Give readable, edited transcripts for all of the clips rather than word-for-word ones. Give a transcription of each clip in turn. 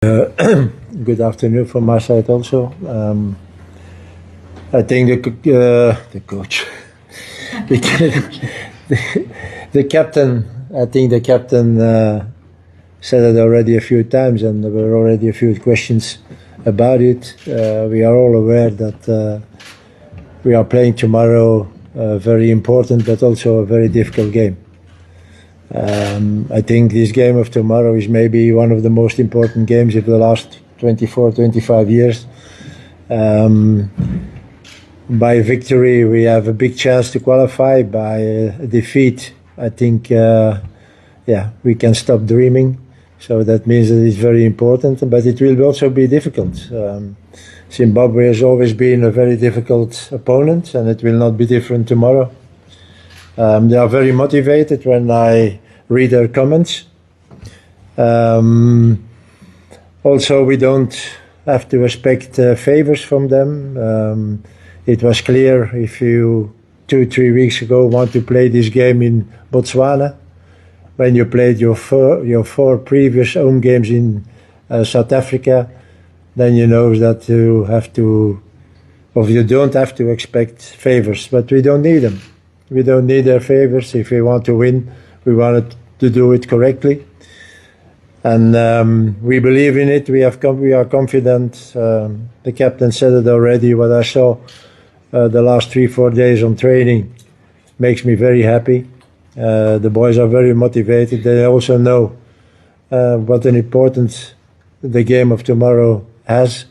Good afternoon from my side also. I think the coach, the, the captain, I think the captain said it already a few times, and there were already a few questions about it. We are all aware that we are playing tomorrow a very important but also a very difficult game. I think this game of tomorrow is maybe one of the most important games of the last 24, 25 years. By victory, we have a big chance to qualify. By defeat, I think, we can stop dreaming. So that means that it's very important, but it will also be difficult. Zimbabwe has always been a very difficult opponent, and it will not be different tomorrow. They are very motivated when I read their comments. Also, we don't have to expect favors from them. It was clear if you 2-3 weeks ago want to play this game in Botswana, when you played your four previous home games in South Africa, then you know that you don't have to expect favors, but we don't need them. We don't need their favors. If we want to win, we want to do it correctly. And we believe in it. We are confident. The captain said it already. What I saw the last 3-4 days on training makes me very happy. The boys are very motivated. They also know what an importance the game of tomorrow has.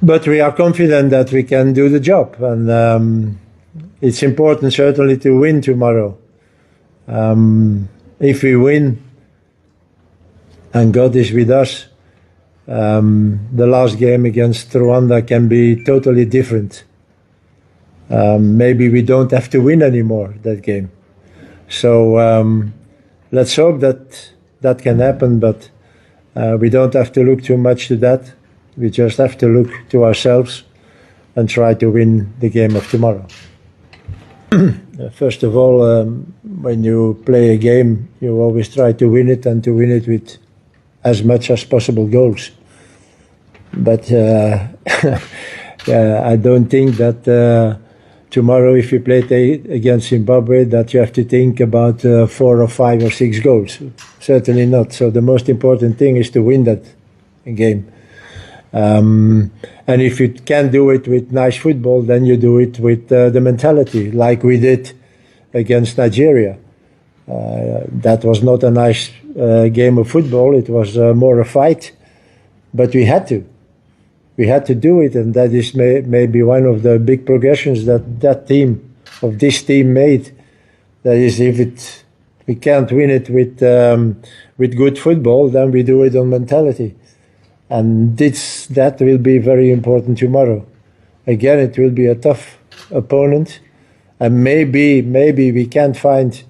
But we are confident that we can do the job. And it's important certainly to win tomorrow. If we win, and God is with us, the last game against Rwanda can be totally different. Maybe we don't have to win anymore that game. So let's hope that can happen, but we don't have to look too much to that. We just have to look to ourselves and try to win the game of tomorrow. First of all, when you play a game, you always try to win it, and to win it with as much as possible goals. But I don't think that tomorrow, if you play against Zimbabwe, that you have to think about 4 or 5 or 6 goals. Certainly not. So the most important thing is to win that game. And if you can do it with nice football, then you do it with the mentality, like we did against Nigeria. That was not a nice game of football. It was more a fight, but we had to. We had to do it, and that is maybe one of the big progressions that this team made. That is, if we can't win it with good football, then we do it on mentality. And that will be very important tomorrow. Again, it will be a tough opponent, and maybe we can't find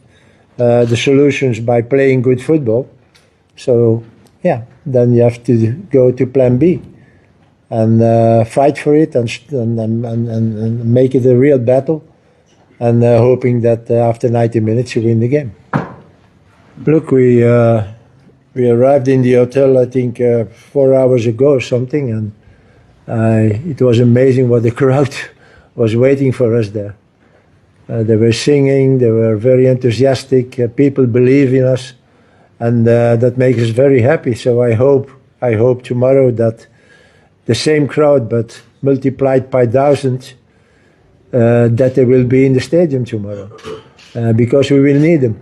the solutions by playing good football. So, then you have to go to plan B and fight for it and make it a real battle, and hoping that after 90 minutes you win the game. Look, we arrived in the hotel, I think, 4 hours ago or something, and it was amazing what the crowd was waiting for us there. They were singing, they were very enthusiastic, people believe in us, and that makes us very happy. So I hope tomorrow that the same crowd, but multiplied by 1,000, that they will be in the stadium tomorrow, because we will need them.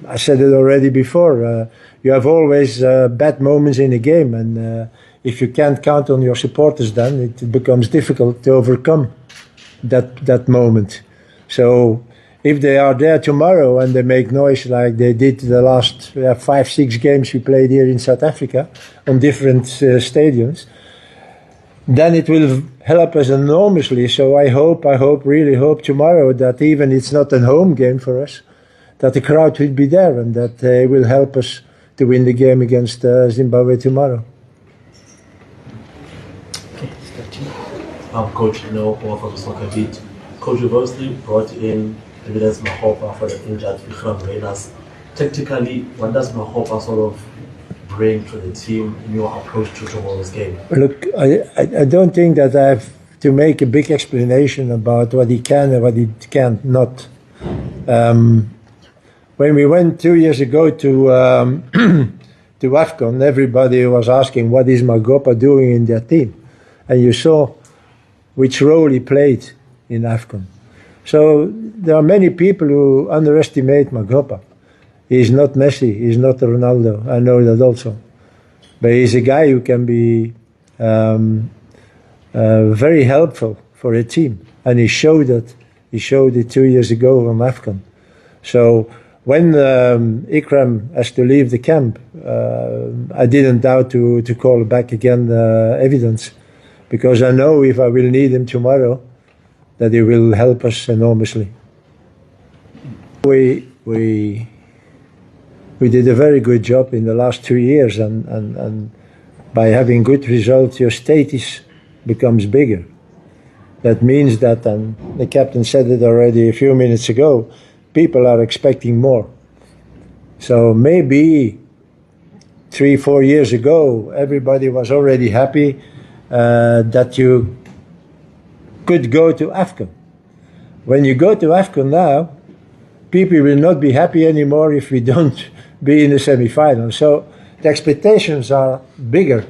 I said it already before, you have always bad moments in a game, and if you can't count on your supporters, then it becomes difficult to overcome that moment. So if they are there tomorrow and they make noise like they did the last 5-6 games we played here in South Africa on different stadiums, then it will help us enormously. So I really hope tomorrow that even it's not a home game for us, that the crowd will be there and that they will help us to win the game against Zimbabwe tomorrow. Coach, from the soccer beat. Coach, you've obviously brought in Evidence Mahopa for the injured Vikram Reyners. Tactically, what does Mahopa sort of bring to the team in your approach to tomorrow's game? Look, I don't think that I have to make a big explanation about what he can and what he can't not. When we went 2 years ago to to AFCON, everybody was asking what is Magopa doing in their team, and you saw which role he played in AFCON. So there are many people who underestimate Magopa. He's not Messi, he's not Ronaldo, I know that also. But he's a guy who can be very helpful for a team. And he showed it. He showed it 2 years ago from AFCON. So when Ikram has to leave the camp, I didn't doubt to call back again evidence. Because I know if I will need him tomorrow, that he will help us enormously. We did a very good job in the last 2 years, and by having good results, your status becomes bigger. That means that, and the captain said it already a few minutes ago, people are expecting more. So maybe 3-4 years ago, everybody was already happy that you could go to AFCON. When you go to AFCON now, people will not be happy anymore if we don't be in the semi-final. So the expectations are bigger,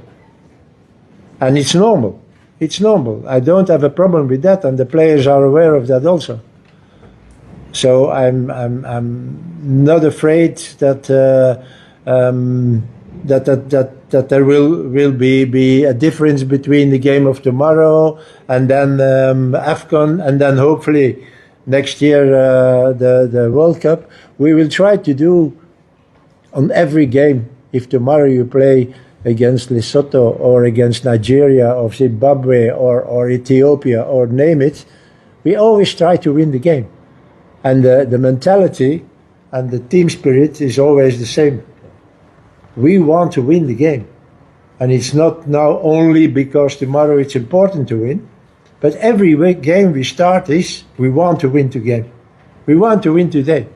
and it's normal. It's normal. I don't have a problem with that, and the players are aware of that also. So I'm not afraid that that there will be a difference between the game of tomorrow and then AFCON, and then hopefully next year the World Cup. We will try to do on every game. If tomorrow you play against Lesotho or against Nigeria or Zimbabwe or Ethiopia or name it, we always try to win the game. And the mentality and the team spirit is always the same. We want to win the game. And it's not now only because tomorrow it's important to win, but every game we start is, we want to win the game. We want to win today.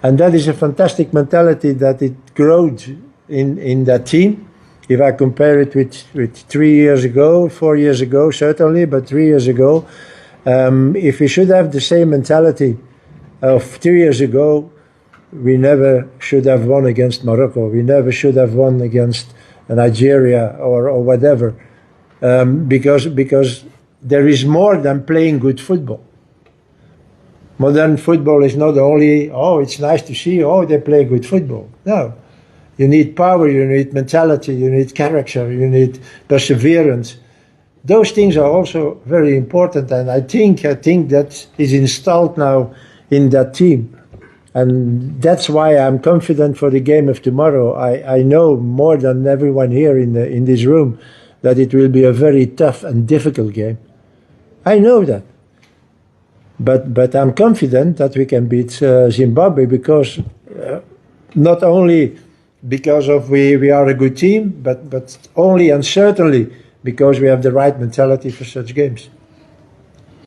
And that is a fantastic mentality that it grows in that team. If I compare it with 3 years ago, 4 years ago certainly, but 3 years ago, if we should have the same mentality of 3 years ago, we never should have won against Morocco. We never should have won against Nigeria or whatever, because there is more than playing good football. Modern football is not only, oh, it's nice to see, oh, they play good football. No. You need power, you need mentality, you need character, you need perseverance. Those things are also very important, and I think that is installed now in that team. And that's why I'm confident for the game of tomorrow. I know more than everyone here in this room that it will be a very tough and difficult game. I know that. But I'm confident that we can beat Zimbabwe because not only because of we are a good team, but only and certainly because we have the right mentality for such games.